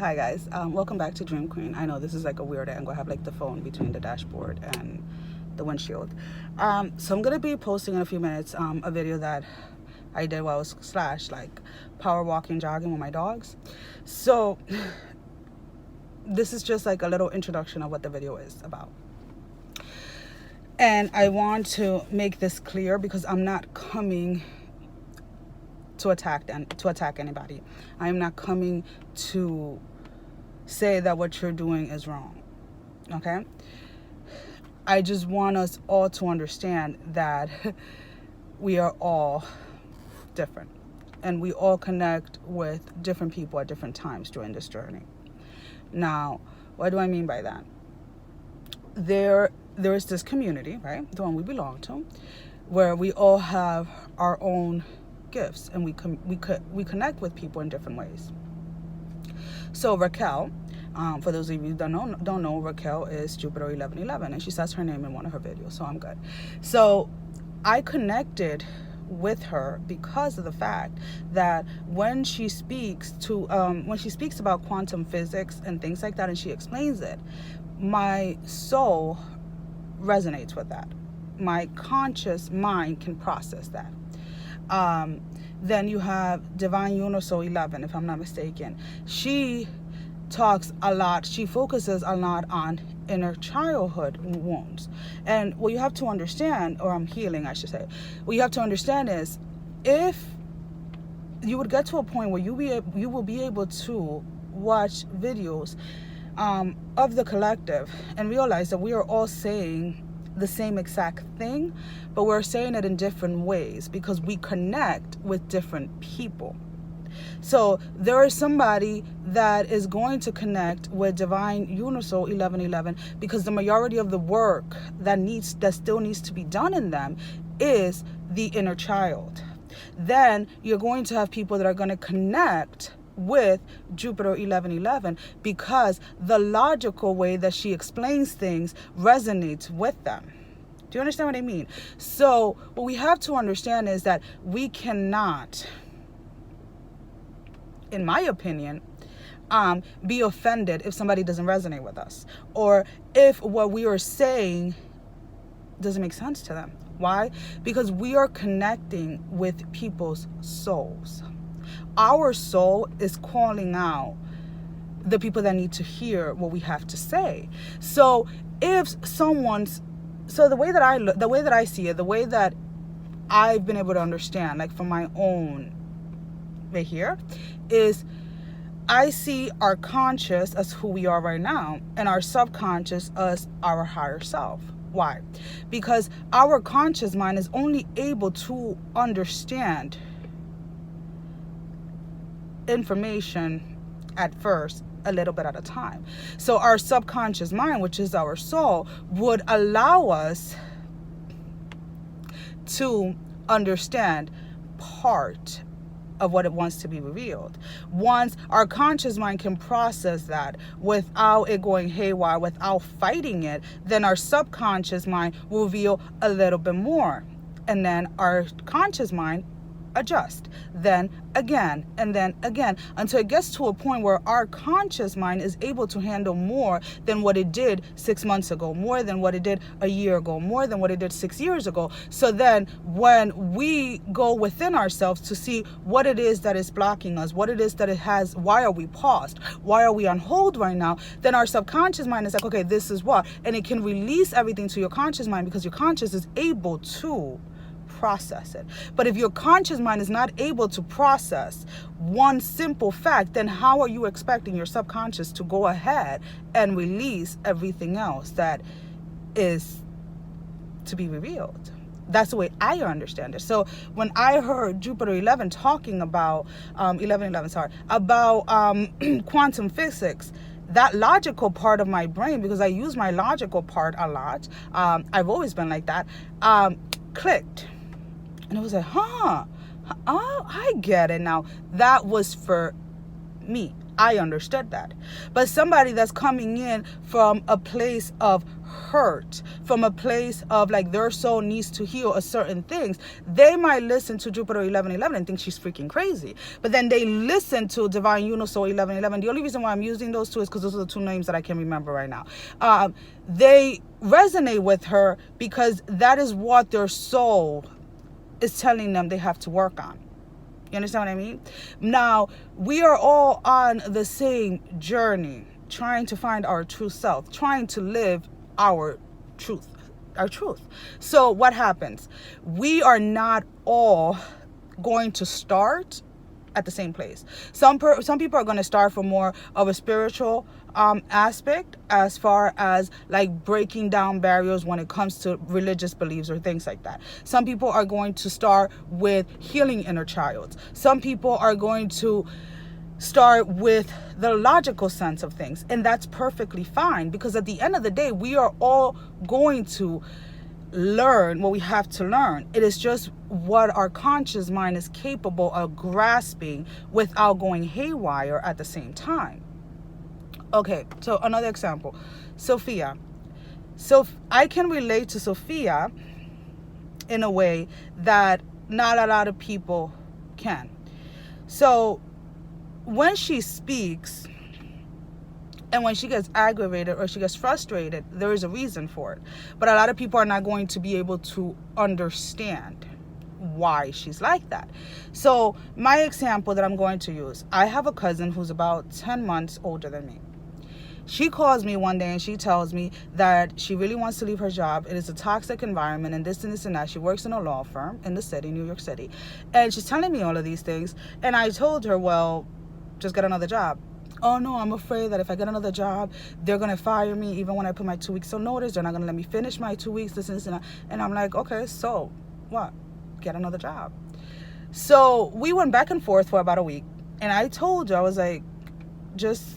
Hi guys, welcome back to Dream Queen. I know this is like a weird angle. I have like the phone between the dashboard and the windshield. So I'm gonna be posting in a few minutes a video that I did while I was like power walking, jogging with my dogs. So this is just like a little introduction of what the video is about. And I want to make this clear because I'm not coming to attack anybody. I am not coming to say that what you're doing is wrong. Okay? I just want us all to understand that we are all different and we all connect with different people at different times during this journey. Now, what do I mean by that? There is this community, right? The one we belong to, where we all have our own gifts and we connect with people in different ways. So Raquel, for those of you who don't know, Raquel is Jupiter 1111, and she says her name in one of her videos, so I'm good. So I connected with her because of the fact that when she speaks about quantum physics and things like that, and she explains it, my soul resonates with that. My conscious mind can process that. Then you have Divine Unisoul 11, if I'm not mistaken. She talks a lot, she focuses a lot on inner childhood wounds. And what you have to understand, or healing, I should say, what you have to understand is, if you would get to a point where you will be able to watch videos of the collective and realize that we are all saying the same exact thing, but we're saying it in different ways because we connect with different people. So there is somebody that is going to connect with Divine Unisoul 1111 because the majority of the work that still needs to be done in them is the inner child. Then you're going to have people that are going to connect with Jupiter 1111 because the logical way that she explains things resonates with them. Do you understand what I mean? So what we have to understand is that we cannot, in my opinion, be offended if somebody doesn't resonate with us, or if what we are saying doesn't make sense to them. Why? Because we are connecting with people's souls. Our soul is calling out the people that need to hear what we have to say. So if the way that I see it, the way that I've been able to understand, like from my own way here, is I see our conscious as who we are right now and our subconscious as our higher self. Why? Because our conscious mind is only able to understand information at first a little bit at a time. So our subconscious mind, which is our soul, would allow us to understand part of what it wants to be revealed. Once our conscious mind can process that without it going haywire, without fighting it, then our subconscious mind will reveal a little bit more. And then our conscious mind adjust, then again, and then again, until it gets to a point where our conscious mind is able to handle more than what it did 6 months ago, more than what it did a year ago, more than what it did 6 years ago. So then when we go within ourselves to see what it is that is blocking us, what it is that it has, why are we paused, why are we on hold right now, then our subconscious mind is like, okay, this is what, and it can release everything to your conscious mind because your conscious is able to process it. But if your conscious mind is not able to process one simple fact, then how are you expecting your subconscious to go ahead and release everything else that is to be revealed? That's the way I understand it. So when I heard Jupiter 11 talking about about quantum physics, that logical part of my brain, because I use my logical part a lot, I've always been like that, clicked. And it was like, oh, I get it now. That was for me. I understood that. But somebody that's coming in from a place of hurt, from a place of like their soul needs to heal a certain things, they might listen to Jupiter 1111 and think she's freaking crazy. But then they listen to Divine Unisoul 1111. The only reason why I'm using those two is because those are the two names that I can remember right now. They resonate with her because that is what their soul is telling them they have to work on. You understand what I mean? Now, we are all on the same journey, trying to find our true self, trying to live our truth. So what happens? We are not all going to start at the same place. Some people are going to start from more of a spiritual aspect, as far as like breaking down barriers when it comes to religious beliefs or things like that. Some people are going to start with healing inner child. Some people are going to start with the logical sense of things, and that's perfectly fine, because at the end of the day, we are all going to learn what we have to learn. It is just what our conscious mind is capable of grasping without going haywire at the same time. Okay, so another example, Sophia. So I can relate to Sophia in a way that not a lot of people can. So when she speaks and when she gets aggravated or she gets frustrated, there is a reason for it. But a lot of people are not going to be able to understand why she's like that. So my example that I'm going to use, I have a cousin who's about 10 months older than me. She calls me one day and she tells me that she really wants to leave her job. It is a toxic environment and this and this and that. She works in a law firm in the city, New York City. And she's telling me all of these things. And I told her, well, just get another job. Oh no, I'm afraid that if I get another job, they're going to fire me even when I put my 2 weeks of notice. They're not going to let me finish my 2 weeks, this and this and that. And I'm like, okay, so what? Get another job. So we went back and forth for about a week. And I told her, I was like, just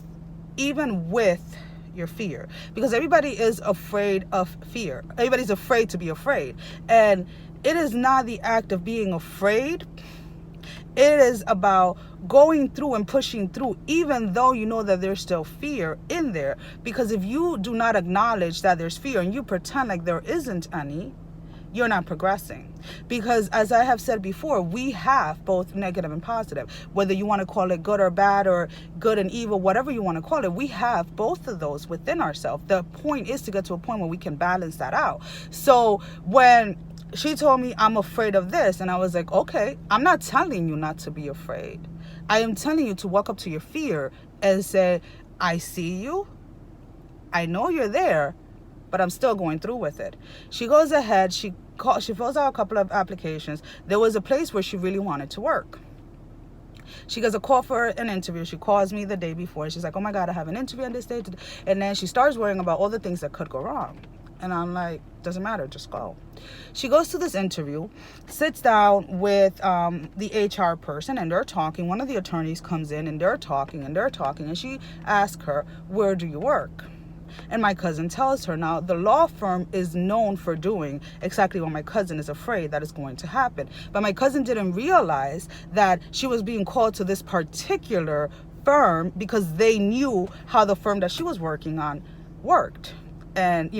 even with your fear, because everybody is afraid of fear. Everybody's afraid to be afraid. And it is not the act of being afraid. It is about going through and pushing through, even though you know that there's still fear in there. Because if you do not acknowledge that there's fear and you pretend like there isn't any, you're not progressing. Because as I have said before, we have both negative and positive. Whether you want to call it good or bad or good and evil, whatever you want to call it, we have both of those within ourselves. The point is to get to a point where we can balance that out. So when she told me, I'm afraid of this, and I was like, okay, I'm not telling you not to be afraid. I am telling you to walk up to your fear and say, I see you. I know you're there, but I'm still going through with it. She goes ahead, she fills out a couple of applications. There was a place where she really wanted to work. She gets a call for an interview. She calls me the day before. She's like, oh my God, I have an interview on this day. And then she starts worrying about all the things that could go wrong. And I'm like, doesn't matter, just go. She goes to this interview, sits down with the HR person, and they're talking. One of the attorneys comes in, and they're talking. And she asks her, where do you work? And my cousin tells her. Now, the law firm is known for doing exactly what my cousin is afraid that is going to happen. But my cousin didn't realize that she was being called to this particular firm because they knew how the firm that she was working on worked. And,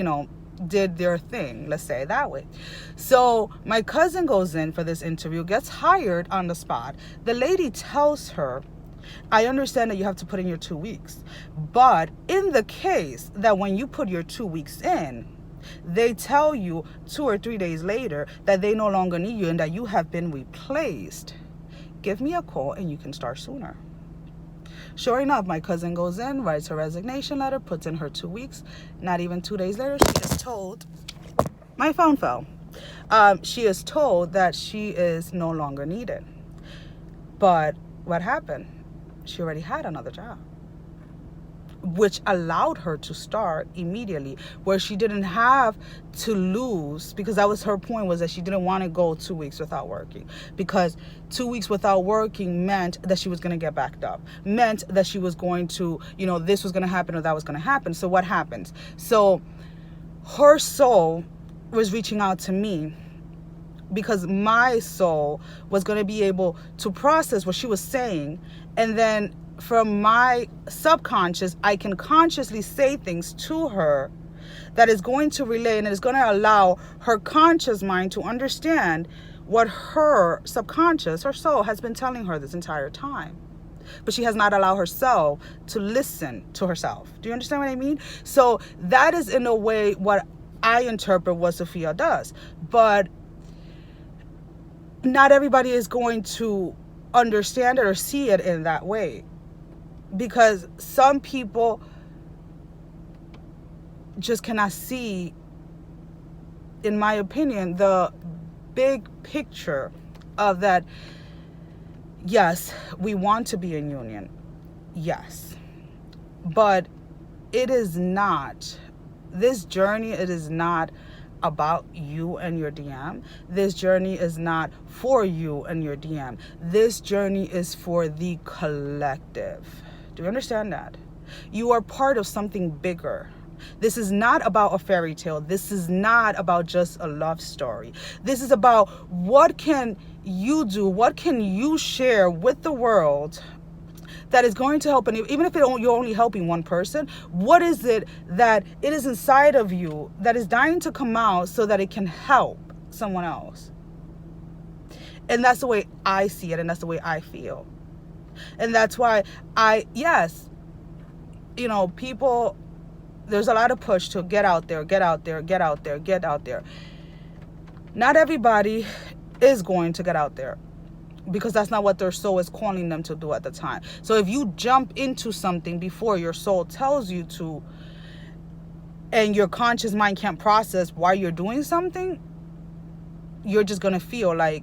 did their thing, let's say it that way. So my cousin goes in for this interview, gets hired on the spot. The lady tells her, I understand that you have to put in your 2 weeks, but in the case that when you put your 2 weeks in, they tell you 2 or 3 days later that they no longer need you and that you have been replaced, give me a call and you can start sooner. Sure enough, my cousin goes in, writes her resignation letter, puts in her 2 weeks. Not even 2 days later, she is told, my phone fell. She is told that she is no longer needed. But what happened? She already had another job, which allowed her to start immediately, where she didn't have to lose, because that was her point, was that she didn't want to go 2 weeks without working, because 2 weeks without working meant that she was going to get backed up, meant that she was going to, this was going to happen or that was going to happen. So what happens? So her soul was reaching out to me because my soul was going to be able to process what she was saying and then from my subconscious, I can consciously say things to her that is going to relay and is going to allow her conscious mind to understand what her subconscious, her soul, has been telling her this entire time. But she has not allowed herself to listen to herself. Do you understand what I mean? So that is, in a way, what I interpret what Sophia does. But not everybody is going to understand it or see it in that way, because some people just cannot see, in my opinion, the big picture of that. Yes, we want to be in union. Yes. But it is not, this journey, it is not about you and your DM. This journey is not for you and your DM. This journey is for the collective. Do you understand that? You are part of something bigger. This is not about a fairy tale. This is not about just a love story. This is about what can you do, what can you share with the world that is going to help, and even if you're only helping one person, what is it that it is inside of you that is dying to come out so that it can help someone else? And that's the way I see it, and that's the way I feel. And that's why yes, people, there's a lot of push to get out there, get out there, get out there, get out there. Not everybody is going to get out there, because that's not what their soul is calling them to do at the time. So if you jump into something before your soul tells you to, and your conscious mind can't process why you're doing something, you're just going to feel like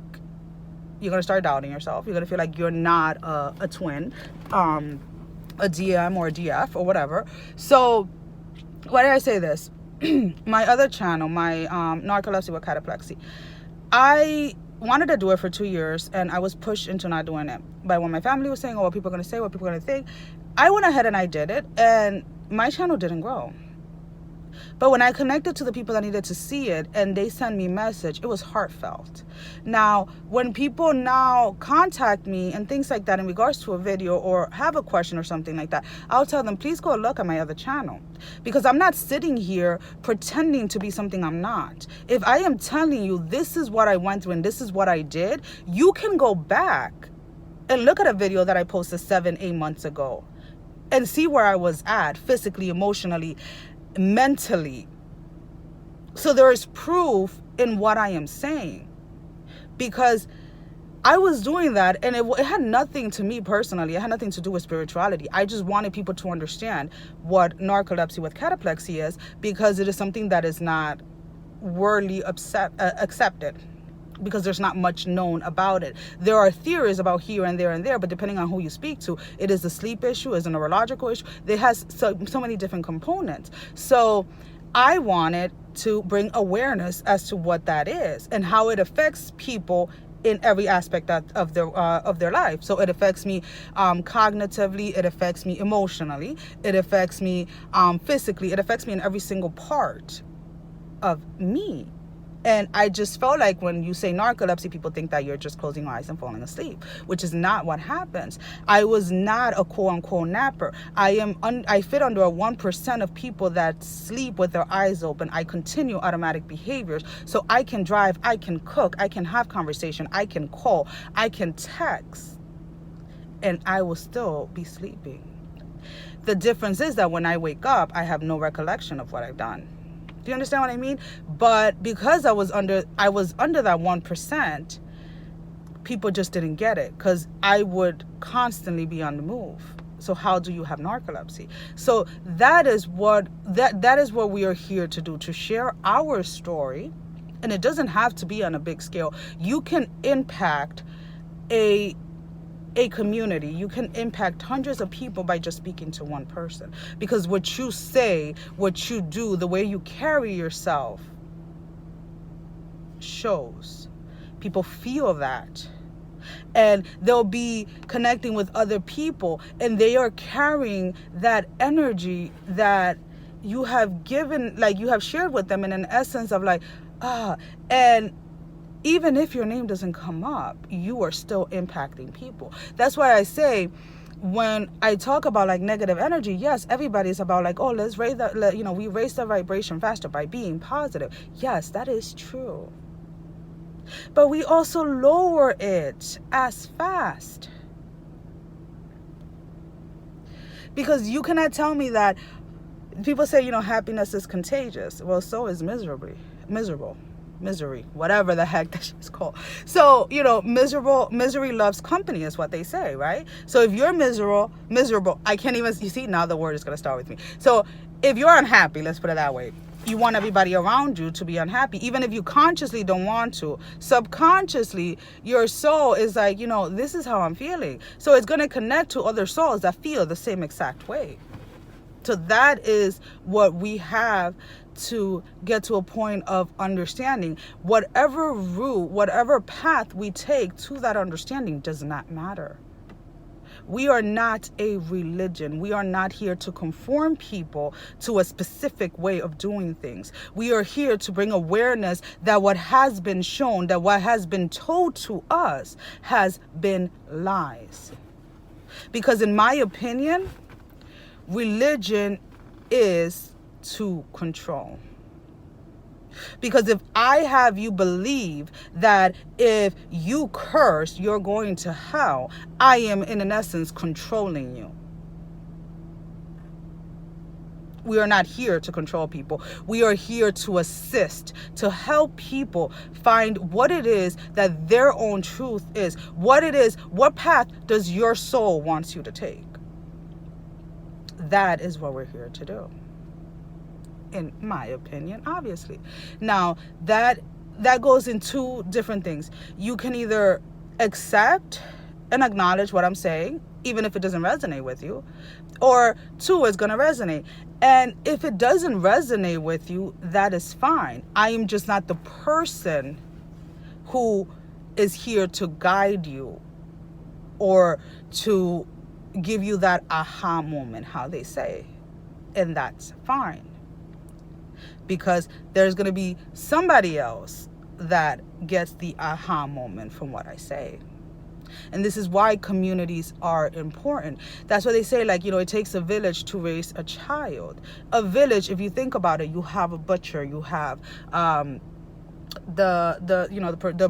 you're going to start doubting yourself. You're going to feel like you're not a twin, a DM or a DF or whatever. So why did I say this? My other channel, my Narcolepsy with Cataplexy, I wanted to do it for 2 years, and I was pushed into not doing it by what my family was saying, or what people are going to say, what people are going to think. I went ahead and I did it, and my channel didn't grow. But when I connected to the people that needed to see it, and they sent me a message, it was heartfelt. Now, when people now contact me and things like that in regards to a video or have a question or something like that, I'll tell them, please go look at my other channel. Because I'm not sitting here pretending to be something I'm not. If I am telling you this is what I went through and this is what I did, you can go back and look at a video that I posted 7-8 months ago and see where I was at physically, emotionally, mentally. So there is proof in what I am saying, because I was doing that, and it had nothing to me personally. It had nothing to do with spirituality. I just wanted people to understand what narcolepsy with cataplexy is, because it is something that is not worldly accepted, because there's not much known about it. There are theories about here and there, but depending on who you speak to, it is a sleep issue, is a neurological issue. It has so many different components. So I wanted to bring awareness as to what that is and how it affects people in every aspect of their life. So it affects me cognitively, it affects me emotionally, it affects me physically, it affects me in every single part of me. And I just felt like when you say narcolepsy, people think that you're just closing your eyes and falling asleep, which is not what happens. I was not a quote-unquote napper. I fit under a 1% of people that sleep with their eyes open. I continue automatic behaviors. So I can drive, I can cook, I can have conversation, I can call, I can text, and I will still be sleeping. The difference is that when I wake up, I have no recollection of what I've done. Do you understand what I mean? But because I was under that 1%, people just didn't get it, because I would constantly be on the move. So how do you have narcolepsy? So that is what we are here to do, to share our story. And it doesn't have to be on a big scale. You can impact a community. You can impact hundreds of people by just speaking to one person, because what you say, what you do, the way you carry yourself shows. People feel that, and they'll be connecting with other people, and they are carrying that energy that you have given, like you have shared with them, in an essence of like, and even if your name doesn't come up, you are still impacting people. That's why I say when I talk about like negative energy, yes, everybody's about like, oh, let's raise the, we raise the vibration faster by being positive. Yes, that is true. But we also lower it as fast. Because you cannot tell me that people say, happiness is contagious. Well, so is misery, whatever the heck that shit's called. So, misery loves company is what they say, right? So if you're miserable, I can't even, you see, now the word is going to start with me. So if you're unhappy, let's put it that way, you want everybody around you to be unhappy, even if you consciously don't want to. Subconsciously, your soul is like, this is how I'm feeling. So it's going to connect to other souls that feel the same exact way. So that is what we have to get to a point of understanding. Whatever route, whatever path we take to that understanding does not matter. We are not a religion. We are not here to conform people to a specific way of doing things. We are here to bring awareness that what has been shown, that what has been told to us has been lies. Because in my opinion, religion is to control. Because if I have you believe that if you curse, you're going to hell, I am in essence controlling you. We are not here to control people. We are here to assist, to help people find what it is that their own truth is. What it is, what path does your soul wants you to take? That is what we're here to do. In my opinion, obviously. Now, that goes in two different things. You can either accept and acknowledge what I'm saying, even if it doesn't resonate with you, or two, it's going to resonate. And if it doesn't resonate with you, that is fine. I am just not the person who is here to guide you or to give you that aha moment, how they say. And that's fine. Because there's going to be somebody else that gets the aha moment from what I say. And this is why communities are important. That's why they say, like, it takes a village to raise a child. A village, if you think about it, you have a butcher, you have the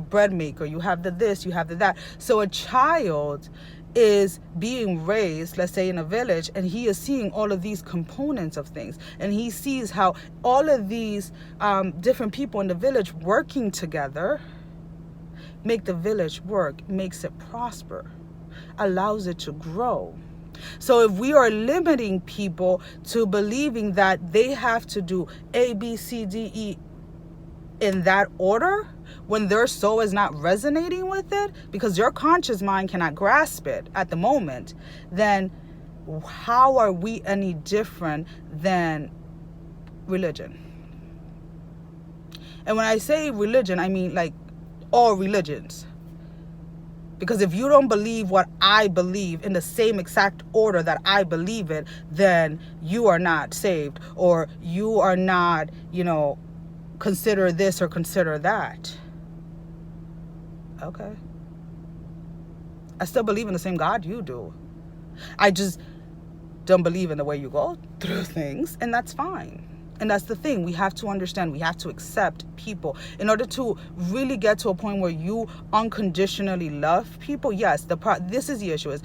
bread maker, you have the this, you have the that. So a child is being raised, let's say in a village, and he is seeing all of these components of things, and he sees how all of these different people in the village working together make the village work, makes it prosper, allows it to grow. So if we are limiting people to believing that they have to do A, B, C, D, E in that order, when their soul is not resonating with it, because your conscious mind cannot grasp it at the moment, then how are we any different than religion? And when I say religion, I mean like all religions. Because if you don't believe what I believe in the same exact order that I believe it, then you are not saved, or you are not, consider this or consider that. Okay. I still believe in the same God you do. I just don't believe in the way you go through things, and that's fine. And that's the thing. We have to understand. We have to accept people. In order to really get to a point where you unconditionally love people, yes, this is the issue, is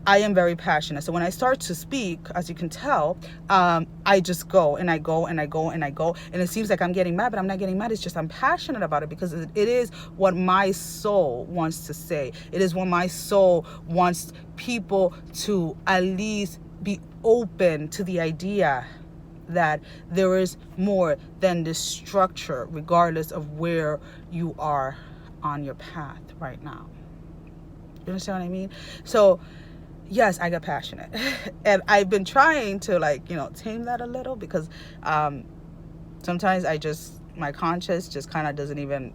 I am very passionate. So when I start to speak, as you can tell, I just go and I go and I go and I go. And it seems like I'm getting mad, but I'm not getting mad. It's just I'm passionate about it because it is what my soul wants to say. It is what my soul wants people to at least be open to the idea that there is more than this structure, regardless of where you are on your path right now. You understand what I mean? So yes, I get passionate. And I've been trying to tame that a little, because sometimes my conscious just kind of doesn't even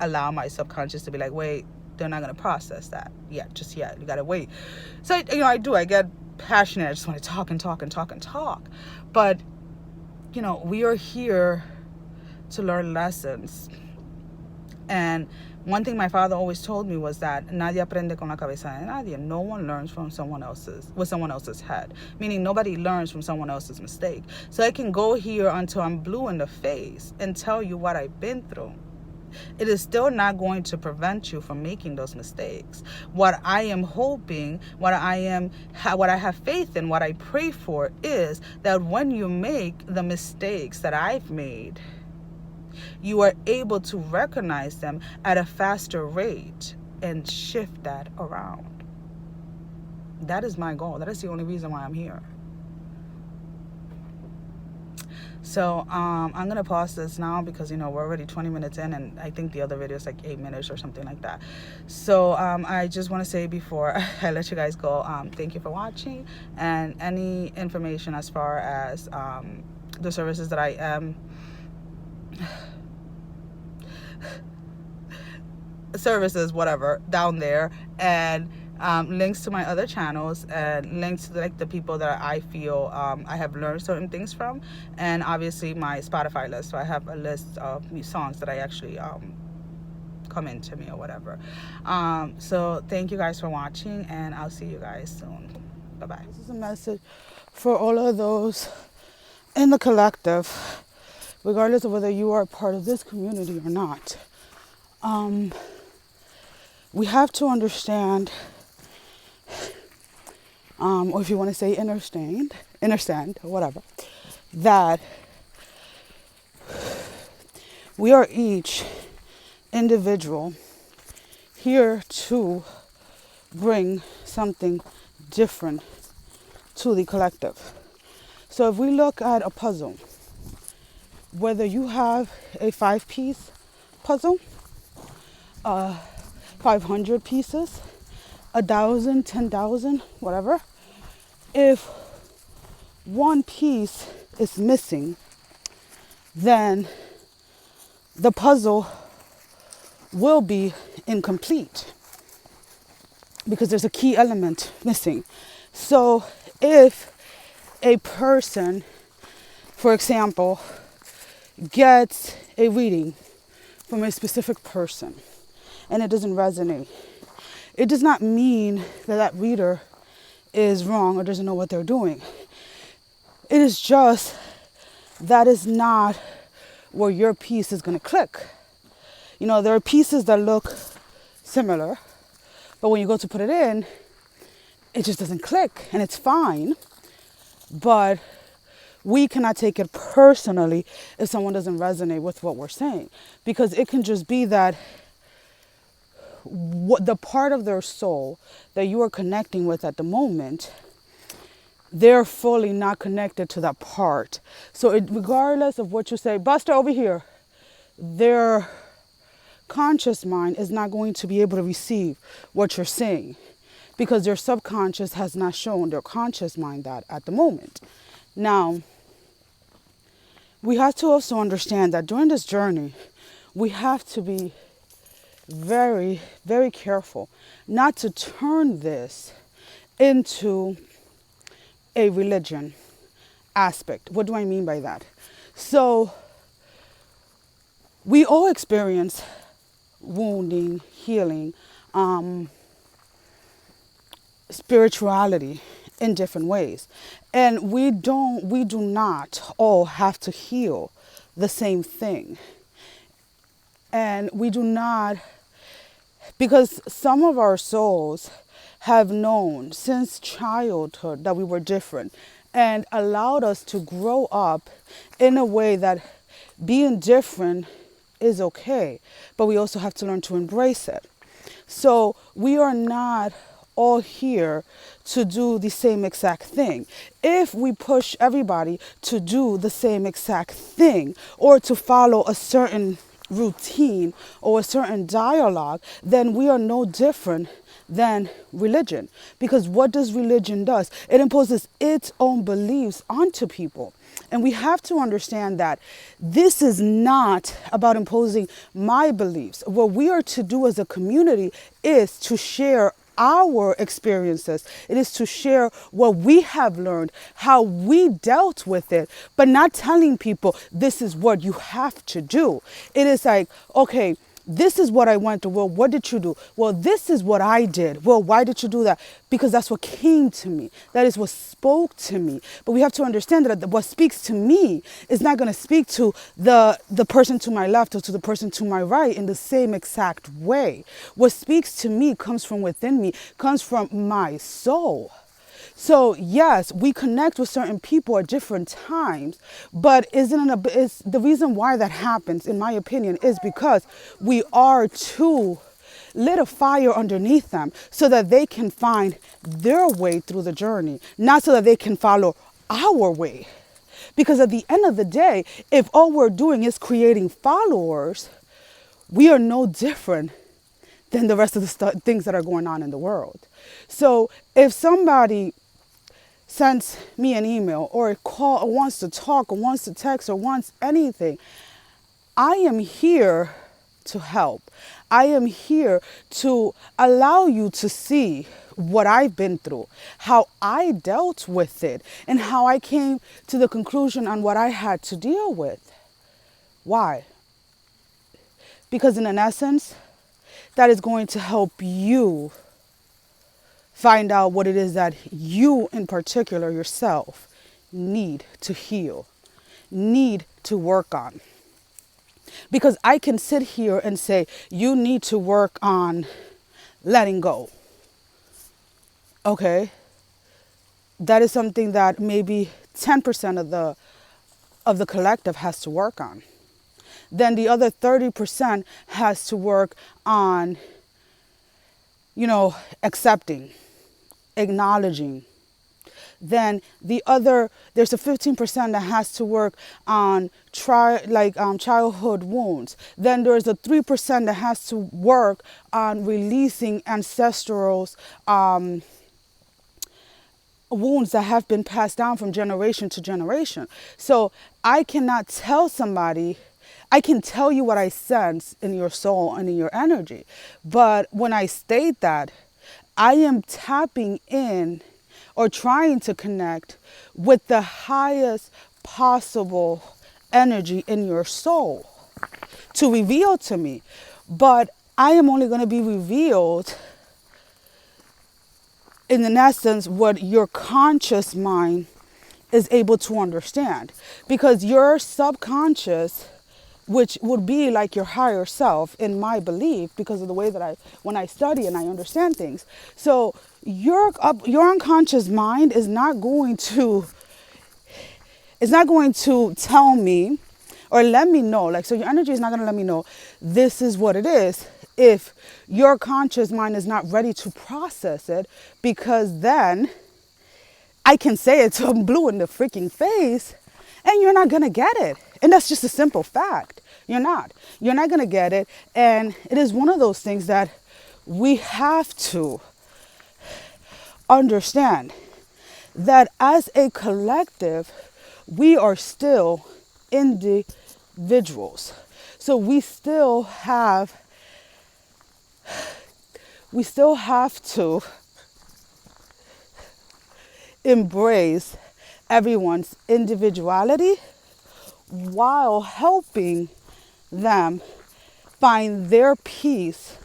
allow my subconscious to be like, wait, they're not going to process that yet. You got to wait. So, I get passionate. I just want to talk and talk and talk and talk. But, we are here to learn lessons. And One thing my father always told me was that nadie aprende con la cabeza de nadie. No one learns from someone else's head. Meaning nobody learns from someone else's mistake. So I can go here until I'm blue in the face and tell you what I've been through. It is still not going to prevent you from making those mistakes. What I am hoping, what I have faith in, what I pray for is that when you make the mistakes that I've made, you are able to recognize them at a faster rate and shift that around. That is my goal. That is the only reason why I'm here. So I'm going to pause this now because, we're already 20 minutes in, and I think the other video is like 8 minutes or something like that. So I just want to say before I let you guys go, thank you for watching, and any information as far as the services that I am services, whatever, down there, and links to my other channels, and links to like the people that I feel I have learned certain things from, and obviously my Spotify list. So I have a list of new songs that I actually come into me or whatever. So thank you guys for watching, and I'll see you guys soon. Bye bye. This is a message for all of those in the collective, regardless of whether you are part of this community or not. We have to understand, or if you want to say understand, or whatever, that we are each individual here to bring something different to the collective. So if we look at a puzzle, whether you have a 5-piece puzzle, 500 pieces, 1,000, 10,000, whatever, if one piece is missing, then the puzzle will be incomplete because there's a key element missing. So if a person, for example, gets a reading from a specific person and it doesn't resonate, it does not mean that that reader is wrong or doesn't know what they're doing. It is just that is not where your piece is going to click. There are pieces that look similar, but when you go to put it in, it just doesn't click, and it's fine. But we cannot take it personally if someone doesn't resonate with what we're saying, because it can just be that the part of their soul that you are connecting with at the moment, they're fully not connected to that part. So regardless of what you say, Buster, over here, their conscious mind is not going to be able to receive what you're saying because their subconscious has not shown their conscious mind that at the moment. Now, we have to also understand that during this journey, we have to be very, very careful not to turn this into a religion aspect. What do I mean by that? So we all experience wounding, healing, spirituality in different ways. And we do not all have to heal the same thing. And we do not, because some of our souls have known since childhood that we were different and allowed us to grow up in a way that being different is okay, but we also have to learn to embrace it. So we are not all here to do the same exact thing. If we push everybody to do the same exact thing or to follow a certain routine or a certain dialogue, then we are no different than religion. Because what does religion do? It imposes its own beliefs onto people. And we have to understand that this is not about imposing my beliefs. What we are to do as a community is to share our experiences. It is to share what we have learned, how we dealt with it, but not telling people this is what you have to do. It is like, okay, this is what I went through. Well, what did you do? Well, this is what I did. Well, why did you do that? Because that's what came to me. That is what spoke to me. But we have to understand that what speaks to me is not going to speak to the person to my left or to the person to my right in the same exact way. What speaks to me comes from within me, comes from my soul. So yes, we connect with certain people at different times, but it's the reason why that happens, in my opinion, is because we are too lit a fire underneath them so that they can find their way through the journey, not so that they can follow our way. Because at the end of the day, if all we're doing is creating followers, we are no different than the rest of the things that are going on in the world. So if somebody sends me an email or a call or wants to talk or wants to text or wants anything, I am here to help. I am here to allow you to see what I've been through, how I dealt with it, and how I came to the conclusion on what I had to deal with. Why? Because in an essence, that is going to help you find out what it is that you in particular yourself need to heal, need to work on. Because I can sit here and say, you need to work on letting go. Okay? That is something that maybe 10% of the collective has to work on. Then the other 30% has to work on, accepting, acknowledging. Then there's a 15% that has to work on childhood wounds. Then there's a 3% that has to work on releasing ancestral wounds that have been passed down from generation to generation. So I cannot tell somebody, I can tell you what I sense in your soul and in your energy. But when I state that, I am tapping in or trying to connect with the highest possible energy in your soul to reveal to me. But I am only going to be revealed in essence what your conscious mind is able to understand. Because your subconscious, which would be like your higher self in my belief, because of the way that when I study and I understand things. So your unconscious mind is not going to tell me or let me know. So your energy is not going to let me know this is what it is if your conscious mind is not ready to process it, because then I can say it till I'm blue in the freaking face and you're not going to get it. And that's just a simple fact. You're not going to get it. And it is one of those things that we have to understand that as a collective, we are still individuals. So we still have to embrace everyone's individuality while helping them find their peace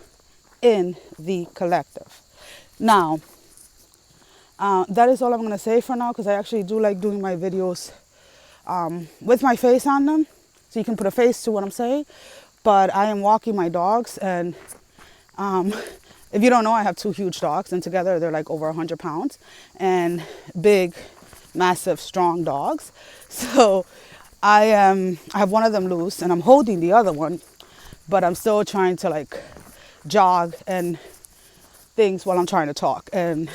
in the collective. Now, that is all I'm going to say for now, because I actually do like doing my videos with my face on them, so you can put a face to what I'm saying. But I am walking my dogs, and if you don't know, I have 2 huge dogs, and together they're like over 100 pounds, and big, massive, strong dogs. So I have one of them loose, and I'm holding the other one, but I'm still trying to jog and things while I'm trying to talk. And